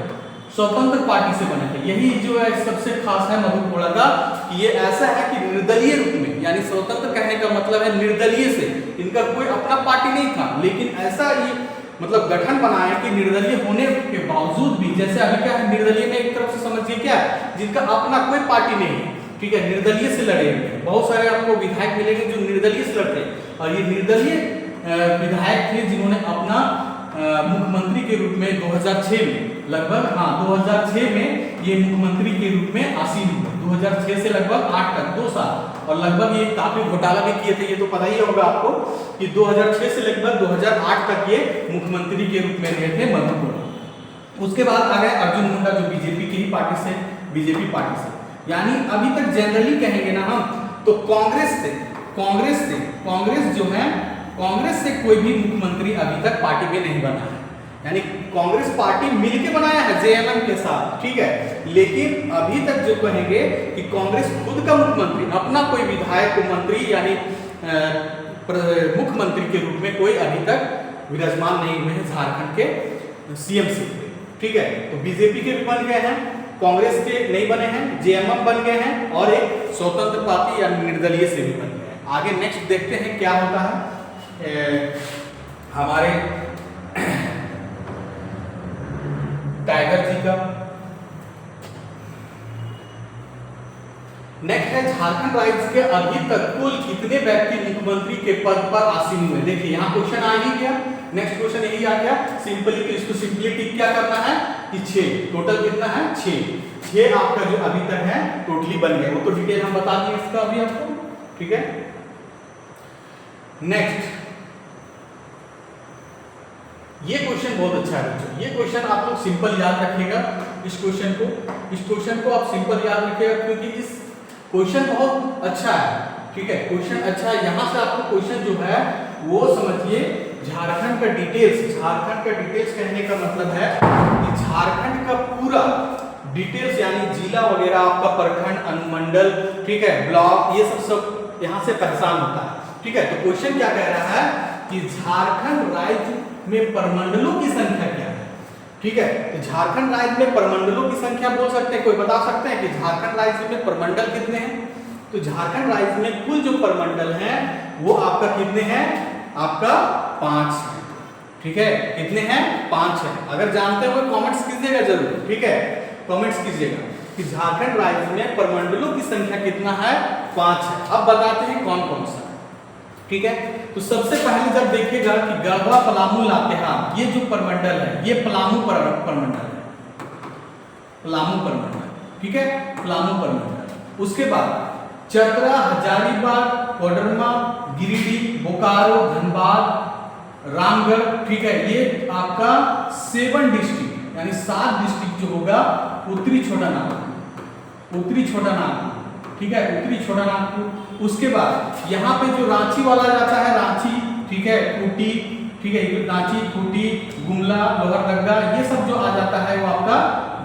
स्वतंत्र पार्टी से बने थे, यही जो है सबसे खास है मधु कोड़ा का कि ये ऐसा है कि निर्दलीय रूप में, यानी स्वतंत्र कहने का मतलब है निर्दलीय से, इनका कोई अपना पार्टी नहीं था, लेकिन ऐसा ये मतलब गठन बनाया कि निर्दलीय होने के बावजूद भी, जैसे अभी क्या है निर्दलीय में एक तरफ से समझिए क्या है, जिनका अपना कोई पार्टी नहीं है, ठीक है, निर्दलीय से लड़े हुए बहुत सारे आपको विधायक मिलेंगे जो निर्दलीय से लड़ते हैं, और ये निर्दलीय विधायक थे जिन्होंने अपना मुख्यमंत्री के रूप में 2006 में लगभग 2006 में ये मुख्यमंत्री के रूप में आसीन हुए, 2006 से लगभग 8 तक 2 साल, और लगभग ये काफी घोटाला भी किए थे, ये तो पता ही होगा आपको कि 2006 से लगभग 2008 तक ये मुख्यमंत्री के रूप में रहे थे मधु कोड़ा। उसके बाद आ गए अर्जुन मुंडा जो बीजेपी की ही पार्टी से, बीजेपी पार्टी से, यानी अभी तक जनरली कहेंगे ना हम तो कांग्रेस जो है, कांग्रेस से कोई भी मुख्यमंत्री अभी तक पार्टी में नहीं बना है, यानी कांग्रेस पार्टी मिलके बनाया है जेएमएम के साथ, ठीक है, लेकिन अभी तक जो कहेंगे कि कांग्रेस खुद का मुख्यमंत्री, अपना कोई विधायक को मंत्री यानी मुख्यमंत्री के रूप में कोई अभी तक विराजमान नहीं हुए हैं झारखंड के सीएम से, ठीक है। तो बीजेपी के भी बन गए हैं, कांग्रेस के नहीं बने हैं, जेएमएम बन गए हैं, और एक स्वतंत्र पार्टी या निर्दलीय से भी बन गए हैं। आगे नेक्स्ट देखते हैं क्या होता है हमारे टाइगर जी का। नेक्स्ट है झारखंड राज्य के अभी तक कुल कितने व्यक्ति मुख्यमंत्री के पद पर आसीन हुए। देखिए यहाँ क्वेश्चन आ ही गया, नेक्स्ट क्वेश्चन यही आ गया सिंपली, तो इसको सिंपली टिक क्या करना है कि 6, टोटल कितना है 6 आपका जो अभी तक है टोटली बन गए, वो तो डिटेल हम बता दिए इसका अभी आपको, ठीक है। नेक्स्ट ये क्वेश्चन बहुत अच्छा है बच्चों, ये क्वेश्चन आप लोग सिंपल याद रखिएगा, इस क्वेश्चन को आप सिंपल याद रखिएगा क्योंकि इस क्वेश्चन बहुत अच्छा है, ठीक है, क्वेश्चन अच्छा है। यहाँ से आपको क्वेश्चन जो है वो समझिए झारखंड का डिटेल्स कहने का मतलब है कि झारखंड का पूरा डिटेल्स यानी जिला वगैरह आपका प्रखंड, अनुमंडल, ठीक है, ब्लॉक, ये सब यहाँ से पहचान होता है, ठीक है। तो क्वेश्चन क्या कह रहा है कि झारखंड राज्य में प्रमंडलों की संख्या क्या है, ठीक है। तो झारखंड राज्य में प्रमंडलों की संख्या बोल सकते हैं, कोई बता सकते हैं कि झारखंड राज्य में प्रमंडल कितने हैं। तो झारखंड राज्य में कुल जो प्रमंडल हैं वो आपका कितने हैं, आपका 5 है, ठीक है, कितने हैं 5 है। अगर जानते हो कमेंट्स कीजिएगा जरूर, ठीक है, कमेंट्स कीजिएगा कि झारखंड राज्य में प्रमंडलों की संख्या कितना है 5 है। अब बताते हैं कौन कौन सा, ठीक है। तो सबसे पहले जब देखिएगा कि गढ़वा, पलामू, लातेहार, ये जो प्रमंडल है ये पलामू प्रमंडल है, पलामू प्रमंडल, ठीक है, पलामू प्रमंडल। उसके बाद चतरा, हजारीबाग, कोडरमा, गिरिडीह, बोकारो, धनबाद, रामगढ़, ठीक है, ये आपका 7 डिस्ट्रिक्ट यानी 7 डिस्ट्रिक्ट जो होगा उत्तरी छोटा नागपुर, ठीक है, उत्तरी छोटा नागपुर। उसके बाद यहाँ पे जो रांची वाला जाता है, रांची, ठीक है, खूंटी, ठीक है, रांची, खूंटी, गुमला, लोहरदगा, ये सब जो आ जाता है वो आपका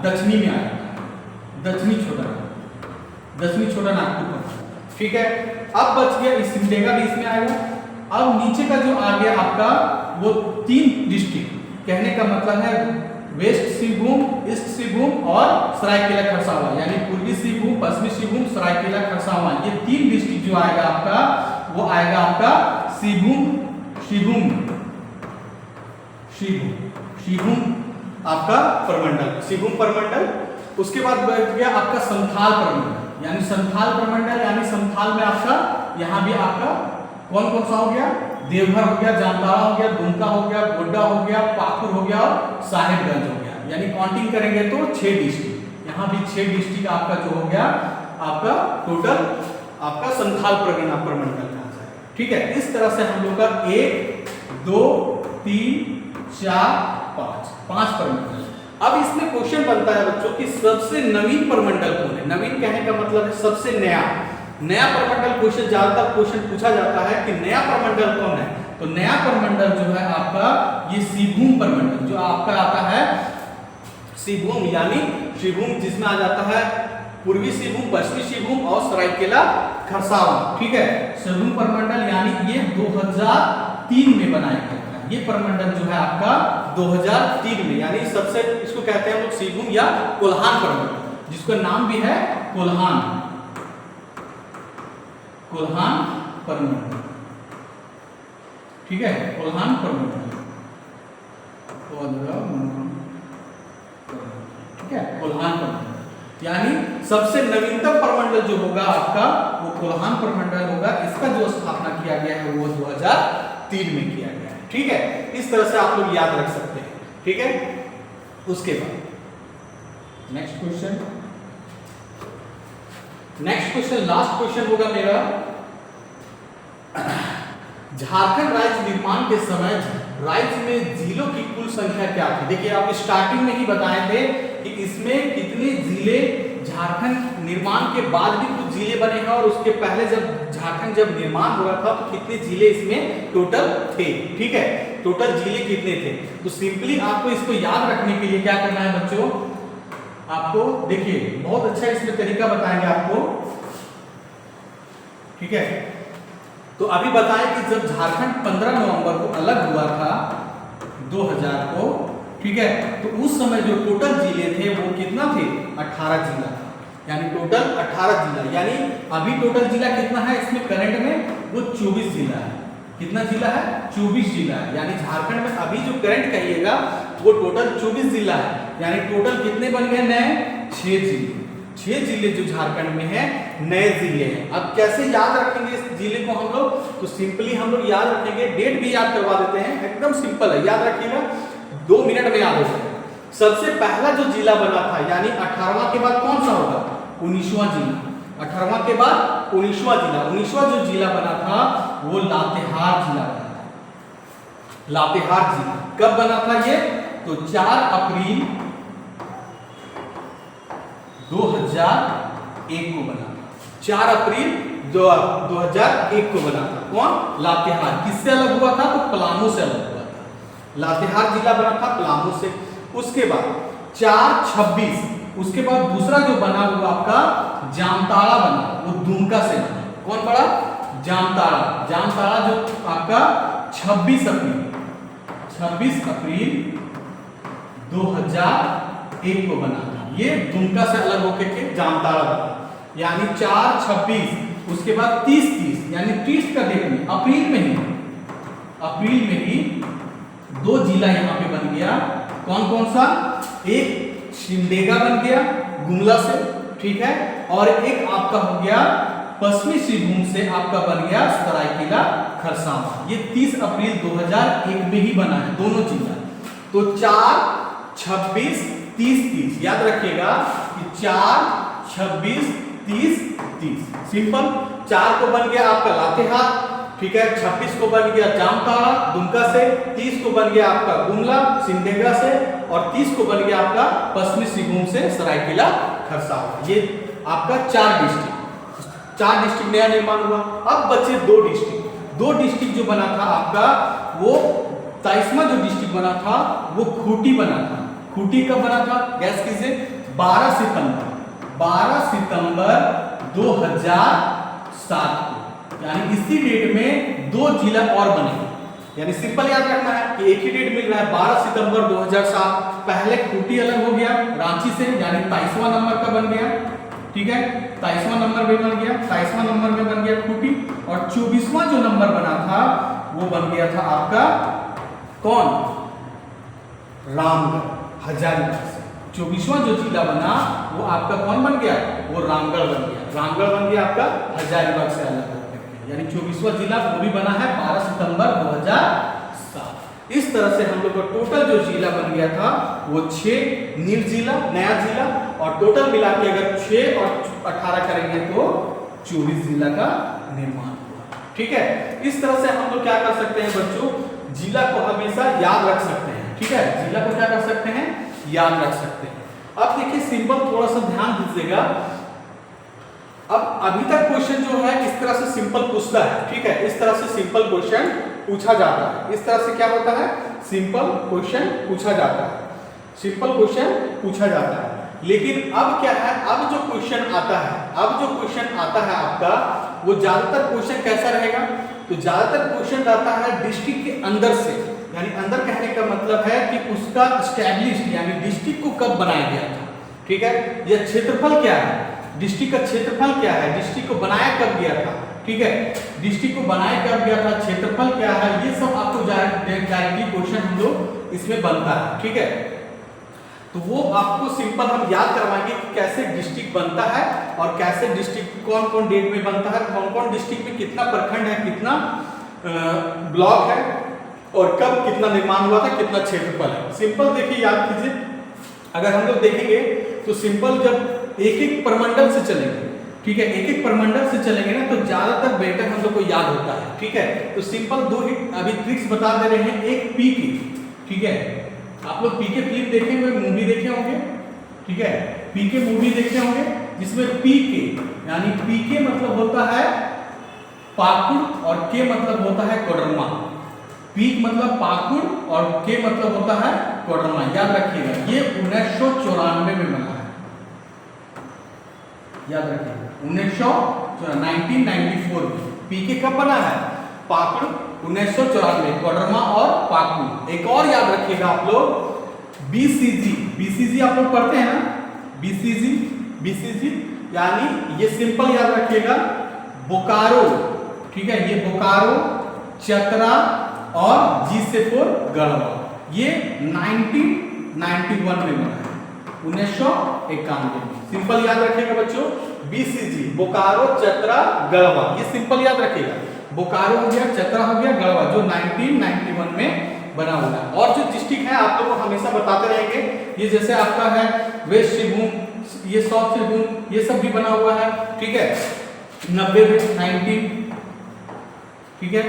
दक्षिणी में आ जाता है, दक्षिणी छोटा नागपुर, ठीक है। अब बच गया सिमडेगा भी इसमें आएगा। अब नीचे का जो आ गया आपका वो 3 डिस्ट्रिक्ट, कहने का मतलब है वेस्ट सिंहभूम, ईस्ट सिंहभूम और सरायकेला खरसावां, यानी पूर्वी सिंहभूम, पश्चिमी सिंहभूम, सरायकेला खरसावां, ये 3 डिस्ट्रिक्ट जो आएगा आपका वो आएगा आपका सिंहभूम आपका प्रमंडल, सिंहभूम प्रमंडल। उसके बाद बैठ गया आपका संथाल प्रमंडल, यानी संथाल प्रमंडल, यानी संथाल में आपका यहाँ भी आपका कौन कौन सा हो गया, देवघर हो गया, जामताड़ा हो गया, दुमका हो गया, गोड्डा हो गया, पाकुड़ हो गया और साहेबगंज हो गया, यानी काउंटिंग करेंगे तो 6 डिस्ट्रिक्ट, यहाँ भी 6 डिस्ट्रिक्ट आपका जो हो गया आपका टोटल आपका संथाल प्रमंडल कहा जाएगा, ठीक है। इस तरह से हम लोग का 1, 2, 3, 4, 5 परमंडल। अब इसमें क्वेश्चन बनता है बच्चों कि सबसे नवीन परमंडल कौन है। नवीन कहने का मतलब है सबसे नया परमंडल। क्वेश्चन ज्यादातर क्वेश्चन पूछा जाता है कि नया परमंडल कौन है। तो नया परमंडल जो है आपका ये श्रीभूम परमंडल जो आपका आता है श्रीभूम, यानी श्रीभूम जिसमें आ जाता है पूर्वी श्रीभूम, पश्चिमी श्रीभूम और सरायकेला खरसावां। ठीक है, श्रीभूम परमंडल यानी ये 2003 में बनाया गया है। ये परमंडल जो है आपका 2003 में, यानी सबसे इसको कहते हैं हम लोग श्रीभूम या कोल्हान परमंडल, जिसका नाम भी है कोल्हान परमंडल। ठीक है, कोल्हान परमंडल। ठीक है, कोल्हान परमंडल यानी सबसे नवीनतम परमंडल जो होगा आपका वो कोल्हान परमंडल होगा। इसका जो स्थापना किया गया है वो 2003 में किया गया है। ठीक है, इस तरह से आप लोग याद रख सकते हैं। ठीक है, उसके बाद नेक्स्ट क्वेश्चन लास्ट क्वेश्चन होगा मेरा। झारखंड राज्य निर्माण के समय राज्य में जिलों की कुल संख्या क्या थी। देखिए आप स्टार्टिंग में ही बताए थे कि इसमें कितने जिले झारखंड निर्माण के बाद भी कुछ जिले बने हैं और उसके पहले जब झारखंड निर्माण हुआ था तो कितने जिले इसमें टोटल थे। ठीक है, टोटल जिले कितने थे। तो सिंपली आपको इसको याद रखने के लिए क्या करना है बच्चों, आपको देखिए बहुत अच्छा इसमें तरीका बताएंगे आपको। ठीक है, तो अभी बताएं कि जब झारखंड 15 नवंबर को अलग हुआ था 2000 को, ठीक है, तो उस समय जो टोटल जिले थे वो कितना थे, 18 जिला था। यानी टोटल 18 जिला, यानी अभी टोटल जिला कितना है इसमें करंट में, वो 24 जिला है। कितना जिला है, 24 जिला है। यानी झारखंड में अभी जो करंट कहिएगा वो टोटल 24 जिला है। यानी टोटल कितने बन गए नए, 6 जिले। 6 जिले जो झारखंड में है नए जिले हैं। अब कैसे याद रखेंगे इस जिले को हम लोग, तो सिंपली हम लोग याद रखेंगे, डेट भी याद करवा देते हैं, एकदम सिंपल है, याद रखिएगा 2 मिनट में याद हो जाएगा। सबसे पहला जो जिला बना था, यानी 18वां के बाद कौन सा होगा, 19वां जिला। 18वां के बाद 19वां जिला, 19वां जो जिला बना था वो लातेहार जिला बना था। लातेहार जिला कब बना था ये, तो 4 अप्रैल 2001 को बना था। 4 अप्रैल 2001 को बना था। कौन, लातेहार। किससे अलग हुआ था, तो पलामू से अलग हुआ था। लातेहार जिला बना था पलामू से। उसके बाद 4/26, उसके बाद दूसरा जो बना वो आपका जामताड़ा बना, वो दुमका से बना। कौन बड़ा, जामताड़ा। जामताड़ा जो आपका 26 अप्रैल 2001 को बना था। ये दुमका से अलग होकर के जामताड़ा बना। यानी 4/26, उसके बाद 30/30, यानी 30 का डेट में अप्रैल में ही 2 जिला यहाँ पे बन गया। कौन कौन सा, एक सिमडेगा बन गया गुमला से, ठीक है, और एक आपका हो गया पश्चिमी सिंहभूम से आपका बन गया सरायकेला खरसावां। ये 30 अप्रैल 2001 में ही बना है दोनों जिला। तो 4/26 30/30 याद रखिएगा कि 4/26/30/30 सिंपल। 4 को बन गया आपका लातेहार, ठीक है, 26 को बन गया जामताड़ा दुमका से, 30 को बन गया आपका गुमला सिमडेगा से, और 30 को बन गया आपका पश्चिमी सिंहभूम से सरायकेला खरसावां। ये आपका 4 डिस्ट्रिक्ट नया निर्माण हुआ। अब बचे 2 डिस्ट्रिक्ट जो बना था आपका, वो 23वां जो डिस्ट्रिक्ट बना था वो खूंटी बना था। खूंटी कब बना था, गैस कीजिए, 12 सितंबर 2007 को। यानी इसी डेट में 2 जिला और बने। यानी सिंपल याद रखना है कि एक ही डेट मिल रहा है, 12 सितंबर 2007। पहले खूंटी अलग हो गया रांची से, यानी 23वां नंबर का बन गया, ठीक है, 23वां नंबर में बन गया, 23वां नंबर में बन गया खूंटी, और 24वां जो नंबर बना था वो बन गया था आपका कौन, रामगढ़ हजारीबाग से। 24वां जो जिला बना वो आपका कौन बन गया, वो रामगढ़ बन गया। रामगढ़ बन गया आपका हजारीबाग से अलग होकर के। यानी 24वां जिला वो भी बना है 12 सितंबर 2007। इस तरह से हम लोग का टोटल जो जिला बन गया था वो 6 जिला नया जिला, और टोटल मिला के अगर 6 और 18 करेंगे तो 24 जिला का निर्माण हुआ। ठीक है, इस तरह से हम लोग क्या कर सकते हैं बच्चों, जिला को हमेशा याद रख सकते हैं, ठीक है, जिला को क्या कर सकते हैं, याद रख सकते हैं। अब देखिए सिंपल, थोड़ा सा ध्यान दीजिएगा। अब अभी तक क्वेश्चन जो है इस तरह से सिंपल पूछता है, ठीक है, इस तरह से सिंपल क्वेश्चन पूछा जाता है। इस तरह से क्या होता है, सिंपल क्वेश्चन पूछा जाता है, सिंपल क्वेश्चन पूछा जाता है। लेकिन अब क्या है, अब जो क्वेश्चन आता है, अब जो क्वेश्चन आता है आपका, वो ज्यादातर क्वेश्चन कैसा रहेगा, तो ज्यादातर क्वेश्चन आता है डिस्ट्रिक्ट के अंदर से, यानी अंदर कहने का मतलब है कि उसका एस्टैब्लिश्ड यानी डिस्ट्रिक्ट को कब बनाया गया था, ठीक है, यह क्षेत्रफल क्या है, डिस्ट्रिक्ट का क्षेत्रफल क्या है, डिस्ट्रिक्ट को बनाया कब गया था, ठीक है, डिस्ट्रिक्ट को बनाया कब गया था, क्षेत्रफल क्या है, ये सब आपको डायरेक्टली क्वेश्चन हम लोग इसमें बनता है, ठीक है। तो वो आपको सिंपल हम याद करवाएंगे कि कैसे डिस्ट्रिक्ट बनता है और कैसे डिस्ट्रिक्ट कौन कौन डेट में बनता है, कौन कौन डिस्ट्रिक्ट में कितना प्रखंड है, कितना ब्लॉक है और कब कितना निर्माण हुआ था, कितना क्षेत्रफल है। सिंपल देखिए याद कीजिए, अगर हम लोग देखेंगे तो सिंपल जब एक एक प्रमंडल से चलेंगे, ठीक है, एक एक प्रमंडल से चलेंगे ना, तो ज्यादातर बेटर हम लोग को याद होता है, ठीक है। तो सिंपल दो ही अभी ट्रिक्स बता दे रहे हैं, एक पी की, ठीक है, आप लोग पी के फिल्म देखे हुए, मूवी देखे होंगे, ठीक है, पी के मूवी देखे होंगे, जिसमें पी के यानी पी के मतलब होता है पाकुड़ और के मतलब होता है कोडरमा। पीक मतलब पाकुड़ और के मतलब होता है कोडरमा, याद रखिएगा। ये 1994 में बना है, याद रखिएगा, 1994 में। पीके कब बना है, पाकुड़ 1994, कोडरमा और पाकुड़। एक और याद रखिएगा आप लोग, बीसीजी, बीसीजी आप लोग पढ़ते हैं ना, बीसीजी, बीसीजी यानी ये सिंपल याद रखिएगा, बोकारो, ठीक है, ये बोकारो, चतरा और जी से 4 गढ़वा, ये 1991 में बना है, 1991 में। सिंपल याद रखिएगा बच्चों, बीसीजी, बोकारो, चतरा, गढ़वा, ये सिंपल याद रखिएगा। बोकारो हो गया, चतरा हो गया, गढ़वा, जो 1991 में बना हुआ है। और जो डिस्ट्रिक्ट है आप लोग को हमेशा बताते रहेंगे, ये जैसे आपका है वेस्ट सिंहभूम, ये साउथ सिंहभूम, ये सब भी बना हुआ है, ठीक है, 90 में 19, ठीक है,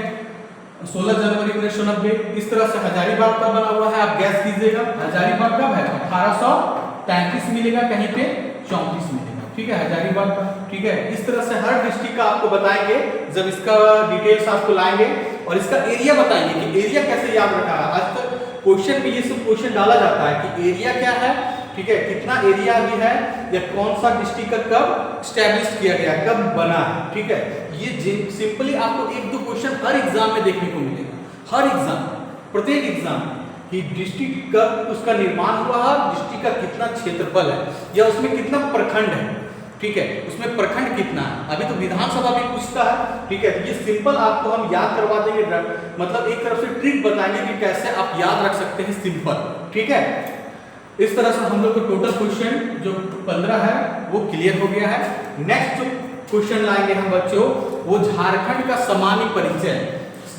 16 जनवरी 1990। इस तरह से हजारीबाग का बना हुआ है, आप गैस कीजिएगा हजारीबाग कब है, 1833 मिलेगा, कहीं पे 34 मिलेगा, ठीक है, हजारीबाग का, ठीक है। इस तरह से हर डिस्ट्रिक्ट का आपको बताएंगे जब इसका डिटेल्स आपको लाएंगे, और इसका एरिया बताएंगे कि एरिया कैसे याद रखा है। आज तक क्वेश्चन में ये सब क्वेश्चन डाला जाता है कि एरिया क्या है, ठीक है, कितना एरिया भी है, या कौन सा डिस्ट्रिक्ट का कब स्टैब्लिश किया गया, कब बना है, ठीक है। ये सिंपली आपको एक दो क्वेश्चन हर एग्जाम में देखने को मिलेगा, हर एग्जाम, प्रत्येक एग्जाम में, कि डिस्ट्रिक्ट कब उसका निर्माण हुआ है, डिस्ट्रिक्ट का कितना क्षेत्रफल है, या उसमें कितना प्रखंड है, ठीक है, उसमें प्रखंड कितना है। अभी तो विधानसभा भी पूछता है, ठीक है। ये सिंपल आपको हम याद करवा देंगे, मतलब एक तरफ से ट्रिक बताएंगे कि कैसे आप याद रख सकते हैं सिंपल, ठीक है। इस तरह से हम लोग को टोटल क्वेश्चन जो 15 है वो क्लियर हो गया है। नेक्स्ट जो क्वेश्चन लाएंगे हम बच्चों, वो झारखंड का सामान्य परिचय।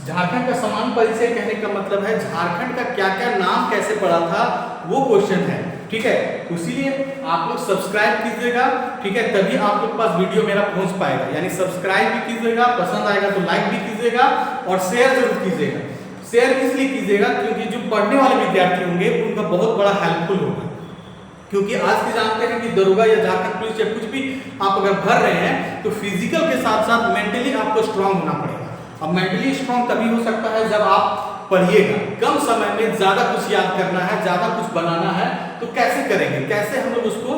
झारखंड का सामान्य परिचय कहने का मतलब है झारखंड का क्या क्या नाम कैसे पड़ा था, वो क्वेश्चन है, ठीक है। इसीलिए आप लोग सब्सक्राइब कीजिएगा, ठीक है, तभी आप लोग के पास वीडियो मेरा पहुंच पाएगा। यानी सब्सक्राइब भी कीजिएगा, पसंद आएगा तो लाइक भी कीजिएगा और शेयर जरूर कीजिएगा। शेयर इसलिए कीजिएगा क्योंकि जो पढ़ने वाले विद्यार्थी होंगे उनका बहुत बड़ा हेल्पफुल होगा, क्योंकि आज के जानते हैं कि दरोगा या झारखंड पुलिस या कुछ भी आप अगर भर रहे हैं तो फिजिकल के साथ साथ मेंटली आपको स्ट्रांग होना पड़ेगा। अब मेंटली स्ट्रांग तभी हो सकता है जब आप पढ़िएगा। कम समय में ज्यादा कुछ याद करना है, ज्यादा कुछ बनाना है, तो कैसे करेंगे, कैसे हम लोग उसको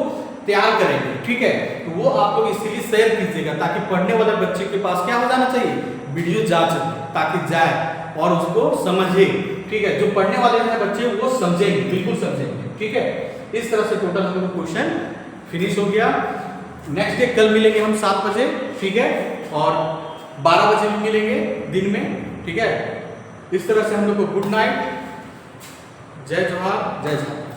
तैयार करेंगे, ठीक है। तो वो आप लोग इसीलिए शेयर कीजिएगा ताकि पढ़ने वाले बच्चे के पास क्या हो जाना चाहिए, वीडियो जा सके, ताकि जाए और उसको समझे, ठीक है। जो पढ़ने वाले हैं बच्चे वो समझेंगे, बिल्कुल समझेंगे, ठीक है। इस तरह से टोटल हम लोग क्वेश्चन फिनिश हो गया। नेक्स्ट डे कल मिलेंगे हम 7 बजे, ठीक है, और 12 बजे भी मिलेंगे दिन में, ठीक है। इस तरह से हम लोग को गुड नाइट, जय जोहार, जय झारखंड।